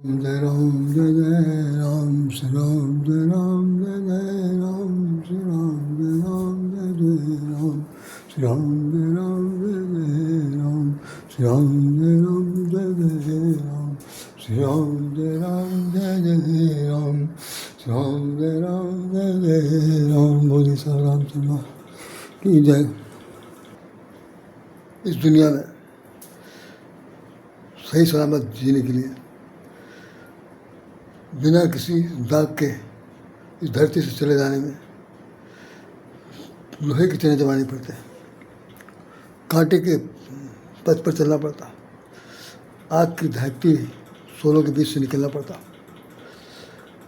जय राम जय जय राम श्री राम जय राम जय जय राम श्री राम जय राम जय जय राम श्री राम जय राम जय जय राम श्री राम जय राम जय जय राम श्री राम जय राम जय जय राम श्री राम जय राम जय जय राम। बोले सा रामचंद्र की जय। इस दुनिया में सही सलामत जीने के लिए बिना किसी दाग के इस धरती से चले जाने में लोहे की चने जमाने पड़ते हैं, कांटे के पथ पर चलना पड़ता, आग की दहकती सोलों के बीच से निकलना पड़ता।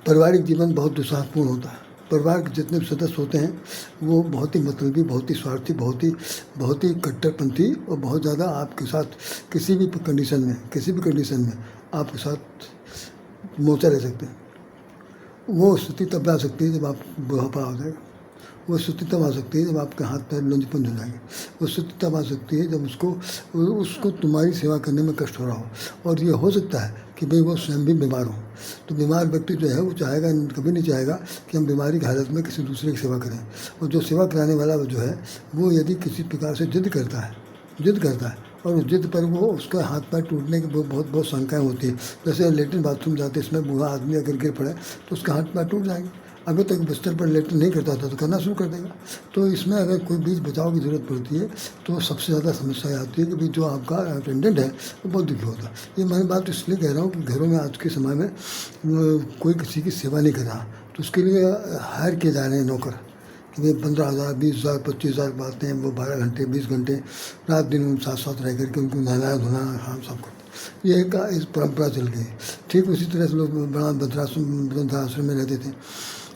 पारिवारिक जीवन बहुत दुस्साहपूर्ण होता है। परिवार के जितने भी सदस्य होते हैं वो बहुत ही मतलबी, बहुत ही स्वार्थी, बहुत ही कट्टरपंथी और बहुत ज़्यादा आपके साथ किसी भी कंडीशन में आपके साथ मोर्चा ले सकते हैं। वो स्थिति तब आ सकती है जब आप बुढ़ापा हो जाएगा। वो स्थिति तब आ सकती है जब आपके हाथ पैर लंजपन हो जाएंगे। वो स्थिति तब आ सकती है जब उसको तुम्हारी सेवा करने में कष्ट हो रहा हो। और ये हो सकता है कि भाई वो स्वयं भी बीमार हो। तो बीमार व्यक्ति जो है वो चाहेगा, कभी नहीं चाहेगा कि हम बीमारी की हालत में किसी दूसरे की सेवा करें। और जो सेवा कराने वाला जो है वो यदि किसी प्रकार से जिद करता है और उस जिद पर वो उसका हाथ पैर टूटने की बहुत शंकाएँ होती है। जैसे लेटरिन बाथरूम जाते इसमें बूढ़ा आदमी अगर गिर पड़े तो उसका हाथ पैर टूट जाएंगे। अभी तक बिस्तर पर लेटरिन नहीं करता था तो करना शुरू कर देगा। तो इसमें अगर कोई बीच बचाव की ज़रूरत पड़ती है तो सबसे ज़्यादा समस्या आती है कि भाई जो आपका अटेंडेंट है वो बहुत दुखी होता है। ये मैं बात इसलिए कह रहा हूँ कि घरों में आज के समय में कोई किसी की सेवा नहीं कर रहा, तो उसके लिए हायर किए जा रहे हैं नौकर कि भाई 15,000 20,000 25,000 पाते हैं। वो 12 घंटे 20 घंटे रात दिन उन साथ रह करके उनको नहलाना धोना काम सब करते। ये एक इस परंपरा चल गई। ठीक उसी तरह से लोग बड़ा वृद्धाश्रम में रहते थे।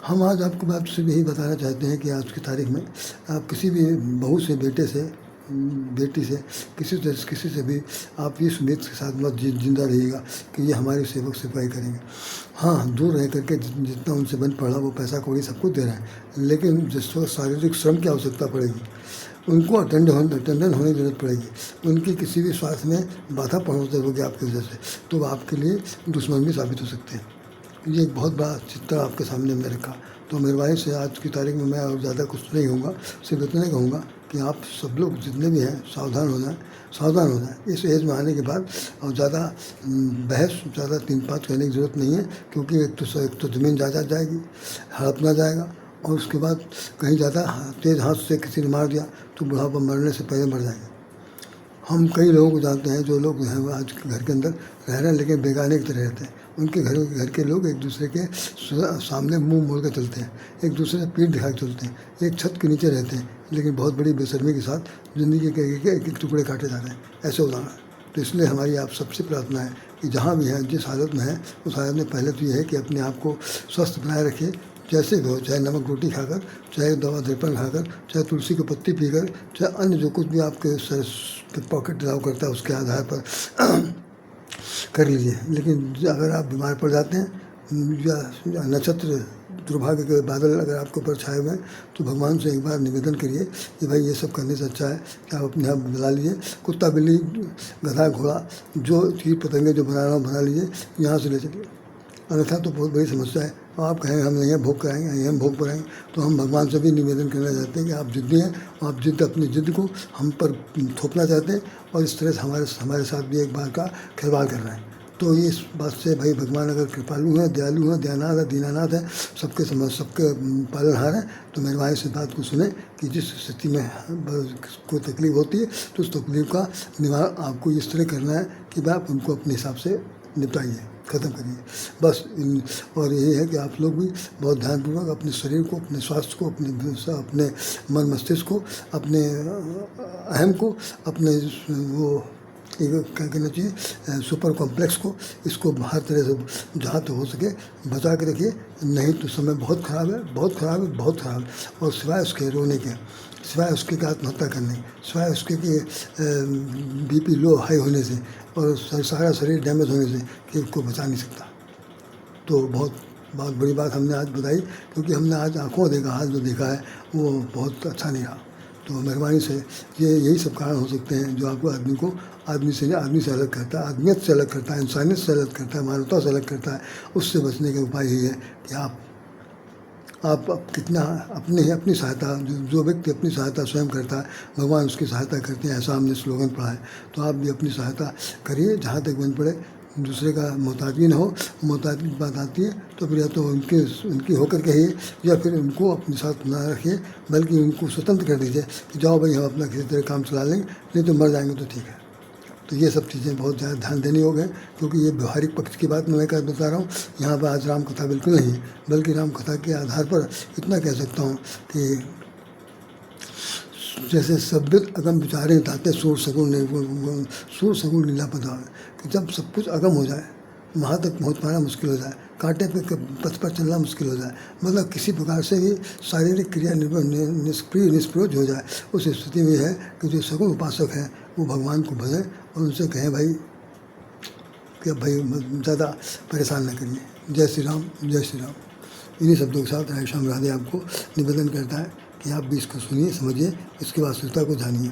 हम आज आपको बात सिर्फ यही बताना चाहते हैं कि आज की तारीख में आप किसी भी बहू से, बेटी से, किसी से भी आप इस उम्मीद के साथ मत जिंदा रहिएगा कि ये हमारी सेवक सेवाई करेंगे। हाँ, दूर रह करके जितना उनसे बन पड़ा वो पैसा कौड़ी सब कुछ दे रहे हैं, लेकिन जिस वक्त शारीरिक श्रम की आवश्यकता पड़ेगी, उनको अटेंडेंट होने की जरूरत पड़ेगी, उनकी किसी भी स्वास्थ्य में बाधा पहुँचते होगी आपकी वजह से, तो आपके लिए दुश्मन भी साबित हो सकते हैं। ये एक बहुत बड़ा चित्र आपके सामने में रखा। तो मेहरबानी से आज की तारीख में मैं और ज़्यादा कुछ नहीं कहूँगा, सिर्फ इतना ही कहूँगा कि आप सब लोग जितने भी हैं सावधान हो जाए इस एज में आने के बाद। और ज़्यादा बहस, ज़्यादा 3-5 कहने की ज़रूरत नहीं है, क्योंकि एक तो ज़मीन जायदाद जाएगी, हड़पना जाएगा, और उसके बाद कहीं ज़्यादा तेज़ हाथ से किसी ने मार दिया तो बुढ़ापा मरने से पहले मर जाएंगे। हम कई लोगों को जानते हैं जो लोग हैं आज घर के अंदर रह रहे हैं लेकिन बेगाने की तरह रहते हैं। उनके घर के लोग एक दूसरे के सामने मुंह मोड़ कर चलते हैं, एक दूसरे से पीठ दिखा के चलते हैं, एक छत के नीचे रहते हैं, लेकिन बहुत बड़ी बेशर्मी के साथ ज़िंदगी के एक टुकड़े काटे जा रहे हैं। ऐसे उदाहरण। तो इसलिए हमारी आप सबसे प्रार्थना है कि जहाँ भी हैं, जिस हालत में है, उस हालत में पहले तो ये है कि अपने आप को स्वस्थ बनाए रखिए, जैसे भी हो, चाहे नमक रोटी खाकर, चाहे दवा दर्पण खाकर, चाहे तुलसी की पत्ती पीकर, चाहे अन्य जो कुछ भी आपके सर पॉकेट अलाउ करता है उसके आधार पर कर लीजिए। लेकिन अगर आप बीमार पड़ जाते हैं या नक्षत्र दुर्भाग्य के बादल अगर आपके ऊपर छाए हुए हैं तो भगवान से एक बार निवेदन करिए कि भाई ये सब करने से अच्छा है कि आप अपने आप बना लीजिए। कुत्ता बिल्ली गधा घोड़ा जो चीज़ पतंगे जो बना रहा हूँ बना लीजिए, यहाँ से ले चलिए, अन्यथा तो बहुत बड़ी समस्या है। और आप कहें हम नहीं भोग कराएंगे, हम भोग कराएंगे, तो हम भगवान से भी निवेदन करना चाहते हैं कि आप जिद्दी हैं, आप अपनी जिद को हम पर थोपना चाहते हैं और इस तरह से हमारे साथ भी एक बार का खिलवाड़ कर रहे हैं। तो इस बात से भाई भगवान अगर कृपालु हैं, दयालु हैं, दयानाथ है, दीनानाथ है, सबके पालनहार हैं, तो मेहरबानी से बात को सुने कि जिस स्थिति में कोई तकलीफ होती है तो उस तकलीफ का निवारण आपको इस तरह करना है कि भाई आप उनको अपने हिसाब से निपटाइए, ख़त्म करिए बस। और यही है कि आप लोग भी बहुत ध्यानपूर्वक अपने शरीर को, अपने स्वास्थ्य को, अपने मन मस्तिष्क को, अपने अहम को, अपने वो क्या कहना चाहिए सुपर कॉम्प्लेक्स को, इसको हर तरह से जहाँ तक हो सके बचा के रखिए। नहीं तो समय बहुत ख़राब है। और सिवाय उसके रोने के, सिवाय उसके कि आत्महत्या करने, सिवाय उसके कि बीपी लो हाई होने से और सारा शरीर डैमेज होने से कि उसको बचा नहीं सकता। तो बहुत बड़ी बात हमने आज बताई, क्योंकि हमने आज आंखों देखा, हाल जो देखा है वो बहुत अच्छा नहीं रहा। तो मेहरबानी से यही सब कारण हो सकते हैं जो आपको आदमी को आदमी से अलग करता है, आदमियत से अलग करता है, इंसानियत से अलग करता है, मानवता से अलग करता है। उससे बचने का उपाय यही है कि आप कितना अपनी सहायता, जो व्यक्ति अपनी सहायता स्वयं करता है भगवान उसकी सहायता करते हैं, ऐसा हमने स्लोगन पढ़ा है। तो आप भी अपनी सहायता करिए जहाँ तक बन पड़े, दूसरे का मोहताज भी ना हो। मोहताज की बात आती है तो फिर या तो उनकी होकर कहिए या फिर उनको अपने साथ ना रखिए, बल्कि उनको स्वतंत्र कर दीजिए कि जाओ भाई हम अपना किसी तरह काम चला लेंगे, नहीं तो मर जाएंगे तो ठीक है। तो ये सब चीज़ें बहुत ज़्यादा ध्यान देने योग्य है, क्योंकि ये व्यवहारिक पक्ष की बात मैं क्या बता रहा हूँ। यहाँ पर आज राम कथा बिल्कुल नहीं, बल्कि राम कथा के आधार पर इतना कह सकता हूँ कि जैसे सभ्यत अगम विचारे ताते सूर सगुण लीला पता, कि जब सब कुछ अगम हो जाए, वहाँ तक पहुँच पाना मुश्किल हो जाए, कांटे पे पथ पर चलना मुश्किल हो जाए, मतलब किसी प्रकार से भी शारीरिक क्रिया निष्प्रयोज हो जाए, उस स्थिति में है कि जो सगुण उपासक है वो भगवान को भजें और उनसे कहें भाई कि भाई ज़्यादा परेशान न करिए। जय श्री राम, जय श्री राम। इन्हीं शब्दों के साथ राधे श्याम राधे आपको निवेदन करता है कि आप भी इसको सुनिए, समझिए, इसकी वास्तविकता को जानिए।